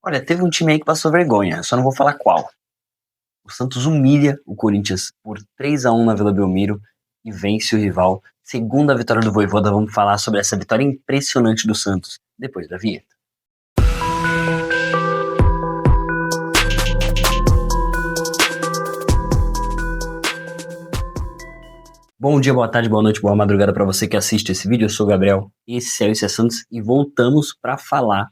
Olha, teve um time aí que passou vergonha, só não vou falar qual. O Santos humilha o Corinthians por 3-1 na Vila Belmiro e vence o rival. Segunda vitória do Vojvoda, vamos falar sobre essa vitória impressionante do Santos depois da vinheta. Bom dia, boa tarde, boa noite, boa madrugada para você que assiste esse vídeo. Eu sou o Gabriel, esse é Santos e voltamos para falar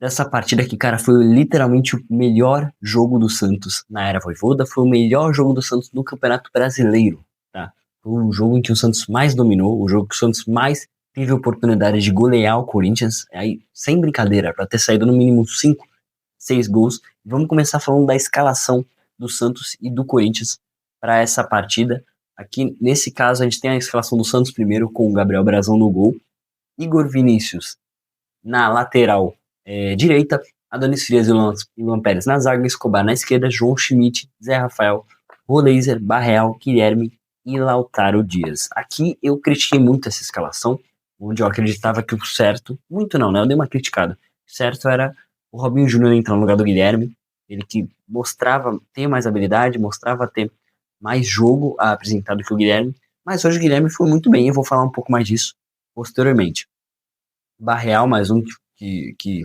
dessa partida que, cara, foi literalmente o melhor jogo do Santos na era Vojvoda, foi o melhor jogo do Santos no Campeonato Brasileiro, tá? Foi um jogo em que o Santos mais dominou, o jogo que o Santos mais teve oportunidade de golear o Corinthians, aí, sem brincadeira, para ter saído no mínimo 5, 6 gols. Vamos começar falando da escalação do Santos e do Corinthians para essa partida. Aqui, nesse caso, a gente tem a escalação do Santos primeiro, com o Gabriel Brazão no gol, Igor Vinícius na lateral direita, Adonis Frias e Luan Pérez na zaga, Escobar na esquerda, João Schmidt, Zé Rafael, Roleiser, Barreal, Guilherme e Lautaro Dias. Aqui eu critiquei muito essa escalação, onde eu acreditava que o certo, muito não, né? Eu dei uma criticada. O certo era o Robinho Júnior entrar no lugar do Guilherme, ele que mostrava ter mais habilidade, mostrava ter mais jogo a apresentar do que o Guilherme, mas hoje o Guilherme foi muito bem, eu vou falar um pouco mais disso posteriormente. Barreal, mais um que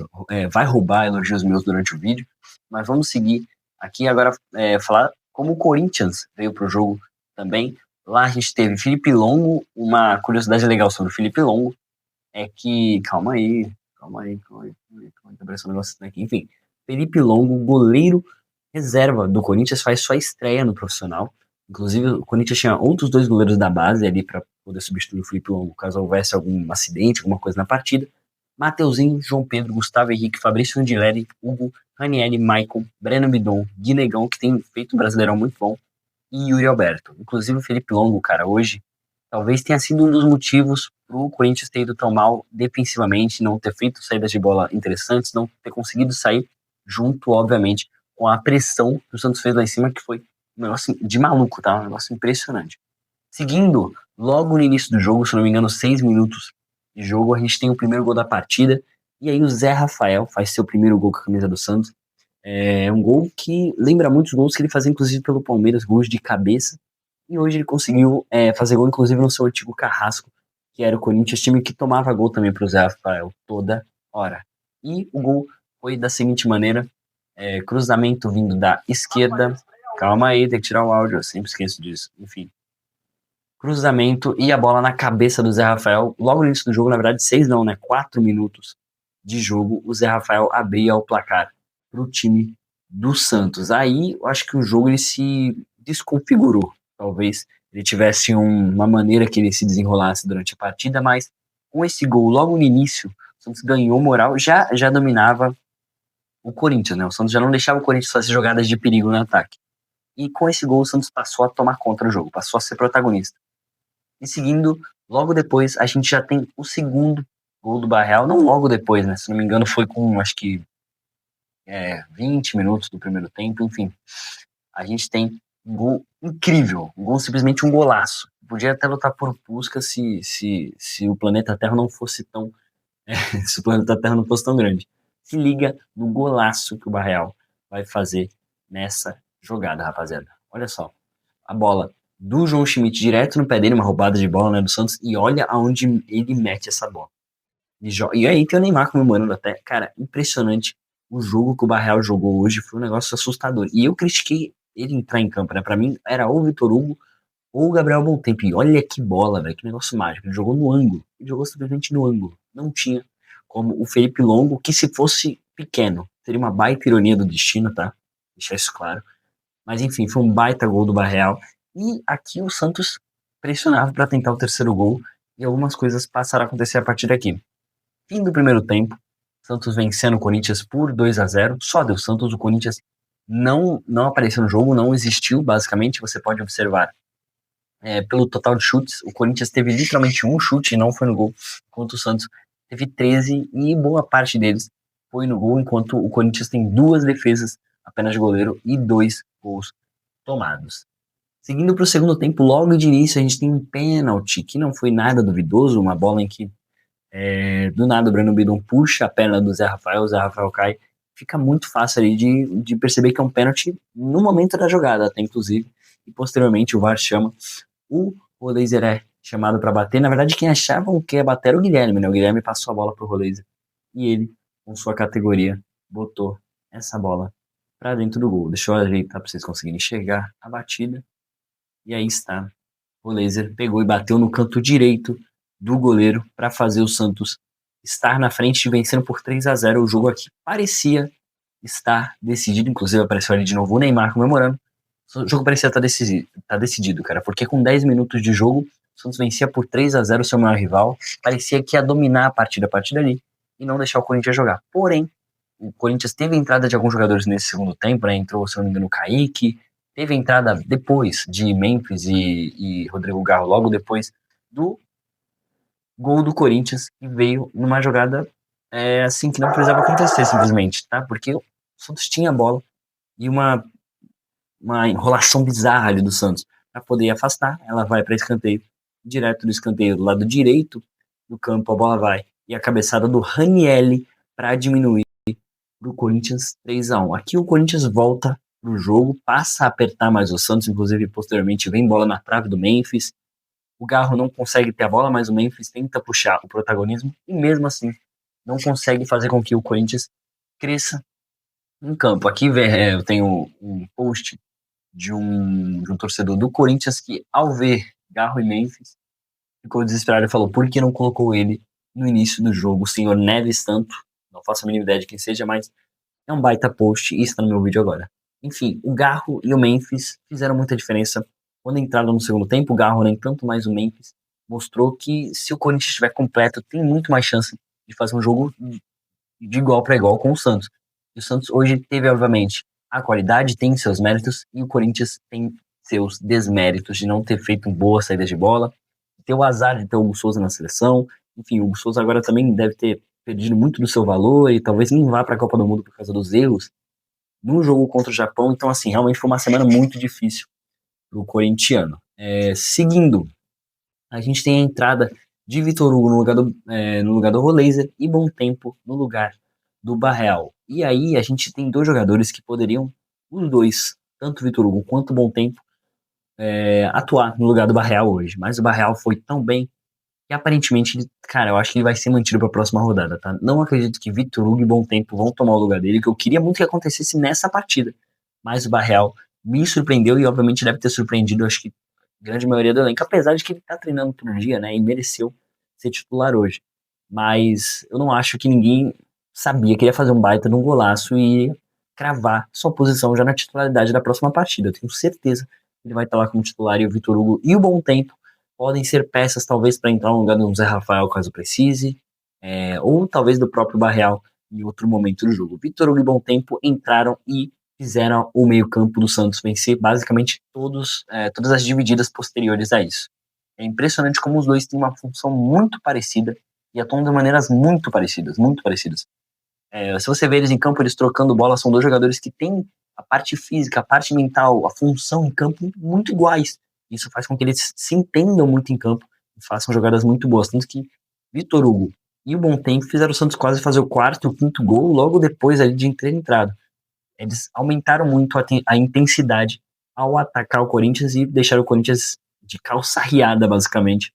vai roubar elogios meus durante o vídeo, mas vamos seguir aqui agora falar como o Corinthians veio para o jogo também. Lá a gente teve Felipe Longo. Uma curiosidade legal sobre o Felipe Longo é que, calma aí, tá aparecendo um negócio aqui, enfim, Felipe Longo, goleiro reserva do Corinthians, faz sua estreia no profissional. Inclusive o Corinthians tinha outros 2 goleiros da base ali para poder substituir o Felipe Longo caso houvesse algum acidente, alguma coisa na partida. Mateuzinho, João Pedro, Gustavo Henrique, Fabrício Andileri, Hugo, Ranieri, Maicon, Breno Bidon, Guinegão, que tem feito um Brasileirão muito bom, e Yuri Alberto. Inclusive o Felipe Longo, cara, hoje, talvez tenha sido um dos motivos pro Corinthians ter ido tão mal defensivamente, não ter feito saídas de bola interessantes, não ter conseguido sair junto, obviamente, com a pressão que o Santos fez lá em cima, que foi um negócio de maluco, tá? Um negócio impressionante. Seguindo, logo no início do jogo, se não me engano, 6 minutos de jogo, a gente tem o primeiro gol da partida, e aí o Zé Rafael faz seu primeiro gol com a camisa do Santos. É um gol que lembra muitos gols que ele fazia, inclusive, pelo Palmeiras, gols de cabeça, e hoje ele conseguiu fazer gol, inclusive, no seu antigo Carrasco, que era o Corinthians, time que tomava gol também pro Zé Rafael toda hora. E o gol foi da seguinte maneira, cruzamento vindo da esquerda, calma aí, tem que tirar o áudio, eu sempre esqueço disso, enfim. Cruzamento e a bola na cabeça do Zé Rafael, logo no início do jogo, na verdade 6 não, né, 4 minutos de jogo, o Zé Rafael abria o placar pro time do Santos. Aí, eu acho que o jogo ele se desconfigurou, talvez ele tivesse uma maneira que ele se desenrolasse durante a partida, mas com esse gol logo no início, o Santos ganhou moral, já dominava o Corinthians, né, o Santos já não deixava o Corinthians fazer jogadas de perigo no ataque. E com esse gol o Santos passou a tomar conta do jogo, passou a ser protagonista. E seguindo, logo depois, a gente já tem o segundo gol do Barreal, não logo depois, né? Se não me engano, foi com, acho que, 20 minutos do primeiro tempo, enfim. A gente tem um gol incrível, um gol simplesmente um golaço. Podia até lutar por busca se o planeta Terra não fosse tão... se o planeta Terra não fosse tão grande. Se liga no golaço que o Barreal vai fazer nessa jogada, rapaziada. Olha só, a bola do João Schmidt direto no pé dele, uma roubada de bola, né, do Santos, e olha aonde ele mete essa bola. E aí tem o Neymar comemorando até, cara, impressionante. O jogo que o Barreal jogou hoje foi um negócio assustador. E eu critiquei ele entrar em campo, né, pra mim era ou o Vitor Hugo ou o Gabriel Bontempo. E olha que bola, velho, que negócio mágico. Ele jogou no ângulo, ele jogou simplesmente no ângulo. Não tinha como o Felipe Longo, que se fosse pequeno, seria uma baita ironia do destino, tá? Deixar isso claro. Mas enfim, foi um baita gol do Barreal. E aqui o Santos pressionava para tentar o terceiro gol. E algumas coisas passaram a acontecer a partir daqui. Fim do primeiro tempo, Santos vencendo o Corinthians por 2-0. Só deu Santos, o Corinthians não apareceu no jogo, não existiu, basicamente. Você pode observar pelo total de chutes. O Corinthians teve literalmente um chute e não foi no gol, enquanto o Santos teve 13 e boa parte deles foi no gol, enquanto o Corinthians tem 2 defesas apenas de goleiro e 2 gols tomados. Seguindo para o segundo tempo, logo de início a gente tem um pênalti, que não foi nada duvidoso, uma bola em que do nada o Breno Bidon puxa a perna do Zé Rafael, o Zé Rafael cai fica muito fácil ali de perceber que é um pênalti no momento da jogada, até inclusive, e posteriormente o VAR chama, o Roleiser é chamado para bater. Na verdade, quem achavam que ia bater era o Guilherme, né? O Guilherme passou a bola pro Roleiser e ele, com sua categoria, botou essa bola para dentro do gol. Deixa eu ajeitar para vocês conseguirem enxergar a batida. E aí está. O Laser pegou e bateu no canto direito do goleiro para fazer o Santos estar na frente e vencendo por 3-0. O jogo aqui parecia estar decidido, inclusive apareceu ali de novo o Neymar comemorando. O jogo parecia estar decidido, cara, porque com 10 minutos de jogo, o Santos vencia por 3-0 o seu maior rival. Parecia que ia dominar a partir dali e não deixar o Corinthians jogar. Porém, o Corinthians teve a entrada de alguns jogadores nesse segundo tempo, né? Entrou, se não me engano, o Kaique, teve a entrada depois de Memphis e Rodrigo Garro, logo depois do gol do Corinthians, que veio numa jogada assim que não precisava acontecer simplesmente, tá? Porque o Santos tinha a bola e uma enrolação bizarra ali do Santos para poder afastar, ela vai para escanteio, direto do escanteio do lado direito do campo, a bola vai e a cabeçada do Ranielli para diminuir pro Corinthians 3-1. Aqui o Corinthians volta pro jogo, passa a apertar mais o Santos, inclusive posteriormente vem bola na trave do Memphis. O Garro não consegue ter a bola, mas o Memphis tenta puxar o protagonismo e mesmo assim não consegue fazer com que o Corinthians cresça em campo. Aqui eu tenho um post de um torcedor do Corinthians que, ao ver Garro e Memphis, ficou desesperado e falou: por que não colocou ele no início do jogo? O senhor Neves tanto, não faço a mínima ideia de quem seja, mas é um baita post e está no meu vídeo agora. Enfim, o Garro e o Memphis fizeram muita diferença quando entraram no segundo tempo. O Garro nem tanto, mas o Memphis mostrou que se o Corinthians estiver completo, tem muito mais chance de fazer um jogo de igual para igual com o Santos. E o Santos hoje teve, obviamente, a qualidade, tem seus méritos, e o Corinthians tem seus desméritos de não ter feito boa saída de bola, ter o azar de ter o Hugo Souza na seleção. Enfim, o Hugo Souza agora também deve ter perdido muito do seu valor e talvez nem vá para a Copa do Mundo por causa dos erros no jogo contra o Japão. Então, assim, realmente foi uma semana muito difícil para o corintiano. Seguindo, a gente tem a entrada de Vitor Hugo no lugar do Roleiser e Bom Tempo no lugar do Barreal. E aí a gente tem dois jogadores que poderiam, os dois, tanto Vitor Hugo quanto Bom Tempo, atuar no lugar do Barreal hoje. Mas o Barreal foi tão bem que aparentemente, cara, eu acho que ele vai ser mantido para a próxima rodada, tá? Não acredito que Vitor Hugo e Bom Tempo vão tomar o lugar dele, que eu queria muito que acontecesse nessa partida. Mas o Barreal me surpreendeu e obviamente deve ter surpreendido, acho que a grande maioria do elenco, apesar de que ele tá treinando todo dia, né, e mereceu ser titular hoje. Mas eu não acho que ninguém sabia que ele ia fazer um baita de um golaço e cravar sua posição já na titularidade da próxima partida. Eu tenho certeza que ele vai estar lá como titular, e o Vitor Hugo e o Bom Tempo podem ser peças talvez para entrar no lugar do Zé Rafael caso precise, ou talvez do próprio Barreal em outro momento do jogo. Vitor Hugo e Bom Tempo entraram e fizeram o meio-campo do Santos vencer basicamente todas as divididas posteriores a isso. É impressionante como os dois têm uma função muito parecida e atuam de maneiras muito parecidas, muito parecidas. Se você vê eles em campo, eles trocando bola, são dois jogadores que têm a parte física, a parte mental, a função em campo muito iguais. Isso faz com que eles se entendam muito em campo e façam jogadas muito boas. Tanto que Vitor Hugo e o Bom Tempo fizeram o Santos quase fazer o quarto e o quinto gol logo depois ali de ter entrado. Eles aumentaram muito a intensidade ao atacar o Corinthians e deixaram o Corinthians de calça riada, basicamente,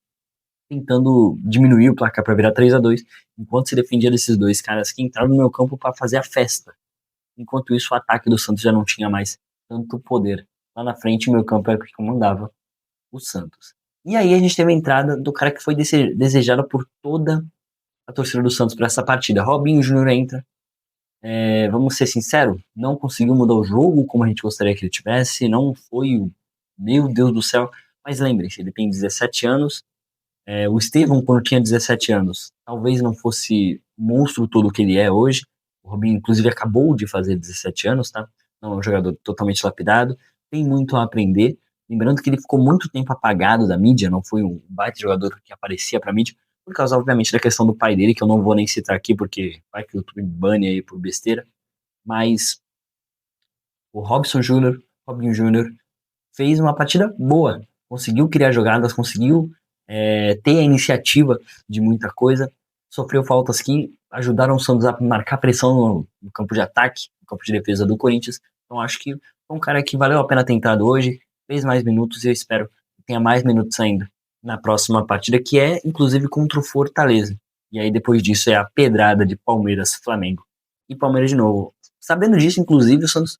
tentando diminuir o placar para virar 3-2, enquanto se defendia desses dois caras que entraram no meu campo para fazer a festa. Enquanto isso, o ataque do Santos já não tinha mais tanto poder. Lá na frente, o meu campo era o que comandava o Santos. E aí a gente teve a entrada do cara que foi desejado por toda a torcida do Santos para essa partida. Robinho Júnior entra. Vamos ser sinceros, não conseguiu mudar o jogo como a gente gostaria que ele tivesse, não foi o meu Deus do céu, mas lembrem-se, ele tem 17 anos, o Estevão quando tinha 17 anos, talvez não fosse o monstro todo que ele é hoje, o Robinho inclusive acabou de fazer 17 anos, tá? Não é um jogador totalmente lapidado, tem muito a aprender, lembrando que ele ficou muito tempo apagado da mídia, não foi um baita jogador que aparecia pra mídia, por causa, obviamente, da questão do pai dele, que eu não vou nem citar aqui, porque vai que o YouTube bane aí por besteira, mas o Robinho Júnior, fez uma partida boa, conseguiu criar jogadas, conseguiu ter a iniciativa de muita coisa, sofreu faltas que ajudaram o Santos a marcar pressão no campo de ataque, no campo de defesa do Corinthians. Então acho que foi um cara que valeu a pena ter entrado hoje, fez mais minutos e eu espero que tenha mais minutos ainda na próxima partida, que é inclusive contra o Fortaleza. E aí depois disso é a pedrada de Palmeiras, Flamengo e Palmeiras de novo. Sabendo disso, inclusive, o Santos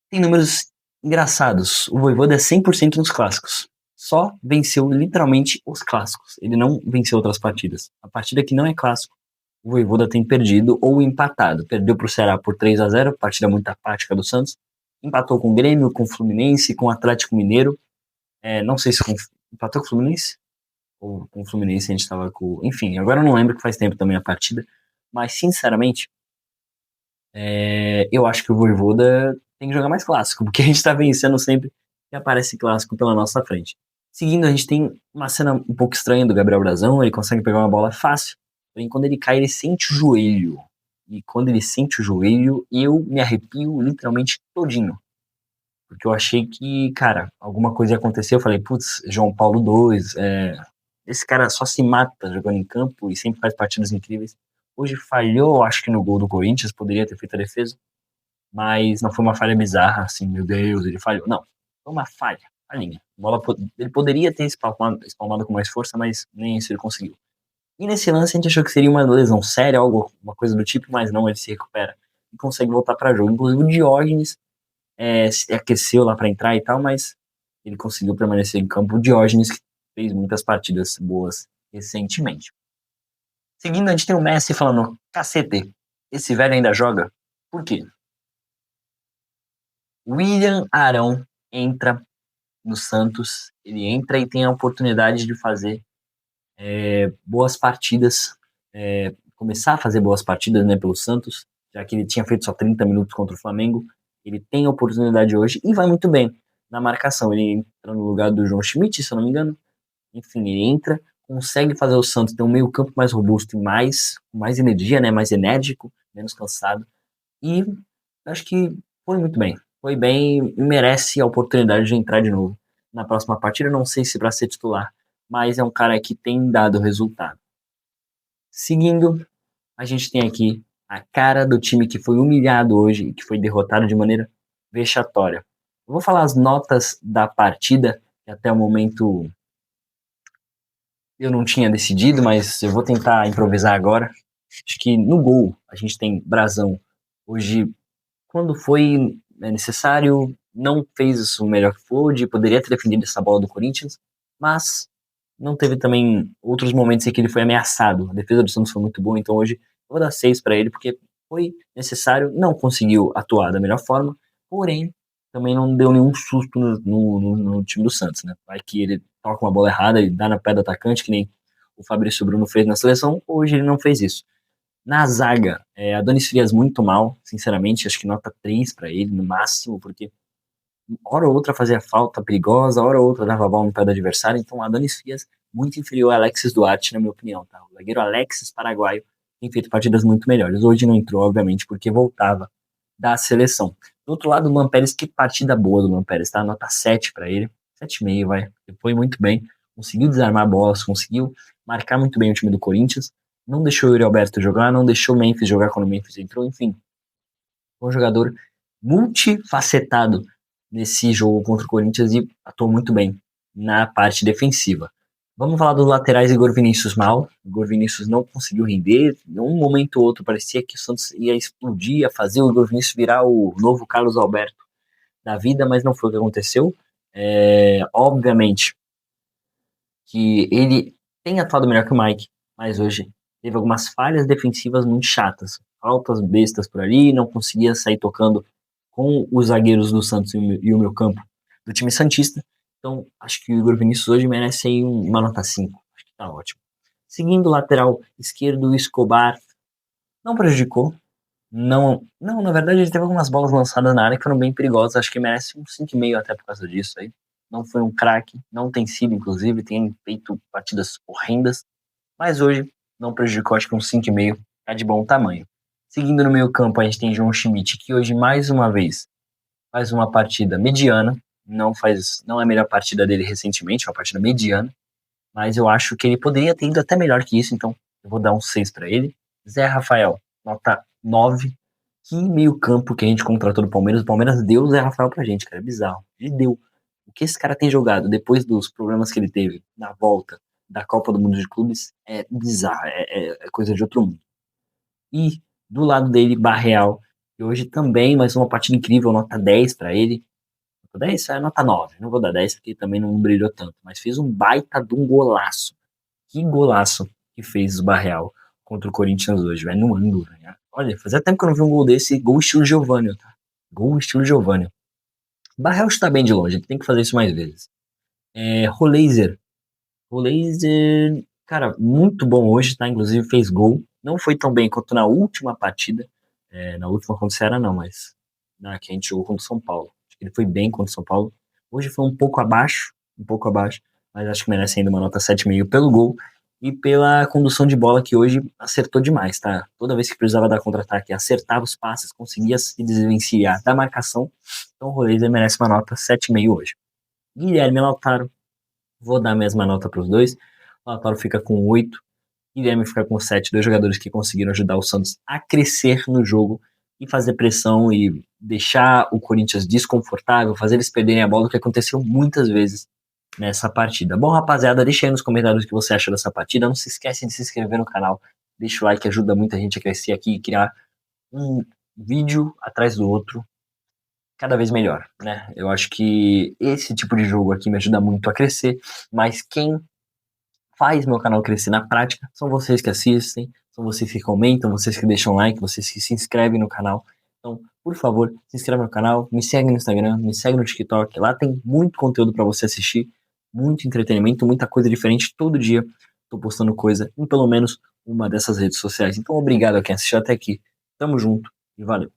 tem números engraçados. O Vojvoda é 100% nos clássicos. Só venceu literalmente os clássicos. Ele não venceu outras partidas. A partida que não é clássico, o Vojvoda tem perdido ou empatado. Perdeu para o Ceará por 3-0, partida muito apática do Santos. Empatou com o Grêmio, com o Fluminense, com o Atlético Mineiro. Não sei se empatou com o Fluminense ou com o Fluminense a gente estava com... Enfim, agora eu não lembro que faz tempo também a partida. Mas, sinceramente, eu acho que o Vojvoda tem que jogar mais clássico, porque a gente tá vencendo sempre que aparece clássico pela nossa frente. Seguindo, a gente tem uma cena um pouco estranha do Gabriel Brazão, ele consegue pegar uma bola fácil, porém quando ele cai ele sente o joelho. E quando ele sente o joelho, eu me arrepio literalmente todinho. Porque eu achei que, cara, alguma coisa ia acontecer, eu falei, putz, João Paulo II, esse cara só se mata jogando em campo e sempre faz partidas incríveis. Hoje falhou, acho que no gol do Corinthians, poderia ter feito a defesa, mas não foi uma falha bizarra, assim, meu Deus, ele falhou. Não, foi uma falhinha. Ele poderia ter espalmado com mais força, mas nem isso ele conseguiu. E nesse lance a gente achou que seria uma lesão séria, uma coisa do tipo, mas não, ele se recupera e consegue voltar para jogo. Inclusive o Diógenes se aqueceu lá para entrar e tal, mas ele conseguiu permanecer em campo. O Diógenes que fez muitas partidas boas recentemente. Seguindo, a gente tem o Messi falando, cacete, esse velho ainda joga? Por quê? William Arão entra no Santos, ele entra e tem a oportunidade de fazer boas partidas, começar a fazer boas partidas, né, pelo Santos, já que ele tinha feito só 30 minutos contra o Flamengo, ele tem a oportunidade hoje e vai muito bem na marcação, ele entra no lugar do João Schmidt, se eu não me engano, enfim, ele entra, consegue fazer o Santos ter um meio campo mais robusto e mais energia, né, mais enérgico, menos cansado, e acho que foi muito bem. Foi bem e merece a oportunidade de entrar de novo na próxima partida. Não sei se para ser titular, mas é um cara que tem dado resultado. Seguindo, a gente tem aqui a cara do time que foi humilhado hoje e que foi derrotado de maneira vexatória. Eu vou falar as notas da partida, que até o momento eu não tinha decidido, mas eu vou tentar improvisar agora. Acho que no gol a gente tem Brazão. Hoje, quando foi necessário, não fez o melhor que pôde, poderia ter defendido essa bola do Corinthians, mas não teve também outros momentos em que ele foi ameaçado. A defesa do Santos foi muito boa, então hoje eu vou dar 6 para ele, porque foi necessário, não conseguiu atuar da melhor forma, porém também não deu nenhum susto no time do Santos, né? Vai que ele toca uma bola errada e dá na pé do atacante, que nem o Fabrício Bruno fez na seleção, hoje ele não fez isso. Na zaga, Adonis Frias muito mal, sinceramente, acho que nota 3 para ele, no máximo, porque hora ou outra fazia falta perigosa, hora ou outra dava a bola no pé do adversário, então Adonis Frias muito inferior a Alexis Duarte, na minha opinião, tá? O zagueiro Alexis, paraguaio, tem feito partidas muito melhores. Hoje não entrou, obviamente, porque voltava da seleção. Do outro lado, o Luan Pérez, que partida boa do Luan Pérez, tá? Nota 7 para ele, 7,5, vai. Ele foi muito bem, conseguiu desarmar bolas, conseguiu marcar muito bem o time do Corinthians, não deixou o Yuri Alberto jogar, não deixou o Memphis jogar quando o Memphis entrou, enfim. Foi um jogador multifacetado nesse jogo contra o Corinthians e atuou muito bem na parte defensiva. Vamos falar dos laterais. Igor Vinícius mal. Igor Vinícius não conseguiu render. Em um momento ou outro parecia que o Santos ia explodir, ia fazer o Igor Vinícius virar o novo Carlos Alberto da vida, mas não foi o que aconteceu. Obviamente que ele tem atuado melhor que o Mike, mas hoje teve algumas falhas defensivas muito chatas. Faltas bestas por ali, não conseguia sair tocando com os zagueiros do Santos e o meu campo do time santista. Então, acho que o Igor Vinícius hoje merece aí uma nota 5. Acho que tá ótimo. Seguindo o lateral esquerdo, o Escobar não prejudicou. Não, na verdade ele teve algumas bolas lançadas na área que foram bem perigosas. Acho que merece um 5,5 até por causa disso aí. Não foi um craque, não tem sido, inclusive, tem feito partidas horrendas. Mas hoje não prejudicou, acho que um 5,5 tá de bom tamanho. Seguindo no meio campo, a gente tem João Schmidt, que hoje, mais uma vez, faz uma partida mediana. Não é a melhor partida dele recentemente, é uma partida mediana. Mas eu acho que ele poderia ter ido até melhor que isso, então eu vou dar um 6 pra ele. Zé Rafael, nota 9. Que meio campo que a gente contratou do Palmeiras. O Palmeiras deu o Zé Rafael pra gente, cara. É bizarro. Ele deu. O que esse cara tem jogado depois dos problemas que ele teve na volta da Copa do Mundo de Clubes é bizarro. É coisa de outro mundo. E do lado dele, Barreal. E hoje também, mais uma partida incrível, nota 10 pra ele. Nota 10? É nota 9. Não vou dar 10 porque também não brilhou tanto. Mas fez um baita de um golaço. Que golaço que fez o Barreal contra o Corinthians hoje, velho, no ângulo, né? Olha, fazia tempo que eu não vi um gol desse, gol estilo Giovanni, tá? Gol estilo Giovanni. Barreal está bem de longe, ele tem que fazer isso mais vezes. Roleiser. Roleiser, cara, muito bom hoje, tá? Inclusive fez gol. Não foi tão bem quanto na última partida. Na última contra o Ceará não, mas na que a gente jogou contra o São Paulo. Acho que ele foi bem contra o São Paulo. Hoje foi um pouco abaixo, mas acho que merece ainda uma nota 7,5 pelo gol e pela condução de bola que hoje acertou demais, tá? Toda vez que precisava dar contra-ataque, acertava os passes, conseguia se desvencilhar da marcação. Então o Roleiser merece uma nota 7,5 hoje. Guilherme Lautaro, vou dar a mesma nota para os dois. O Lautaro fica com 8, Guilherme fica com 7, dois jogadores que conseguiram ajudar o Santos a crescer no jogo e fazer pressão e deixar o Corinthians desconfortável, fazer eles perderem a bola, o que aconteceu muitas vezes nessa partida. Bom, rapaziada, deixa aí nos comentários o que você acha dessa partida. Não se esquece de se inscrever no canal, deixa o like, ajuda muita gente a crescer aqui e criar um vídeo atrás do outro cada vez melhor, né? Eu acho que esse tipo de jogo aqui me ajuda muito a crescer, mas quem faz meu canal crescer na prática são vocês que assistem, são vocês que comentam, vocês que deixam like, vocês que se inscrevem no canal. Então, por favor, se inscreve no canal, me segue no Instagram, me segue no TikTok. Lá tem muito conteúdo para você assistir, muito entretenimento, muita coisa diferente. Todo dia tô postando coisa em pelo menos uma dessas redes sociais. Então, obrigado a quem assistiu até aqui. Tamo junto e valeu.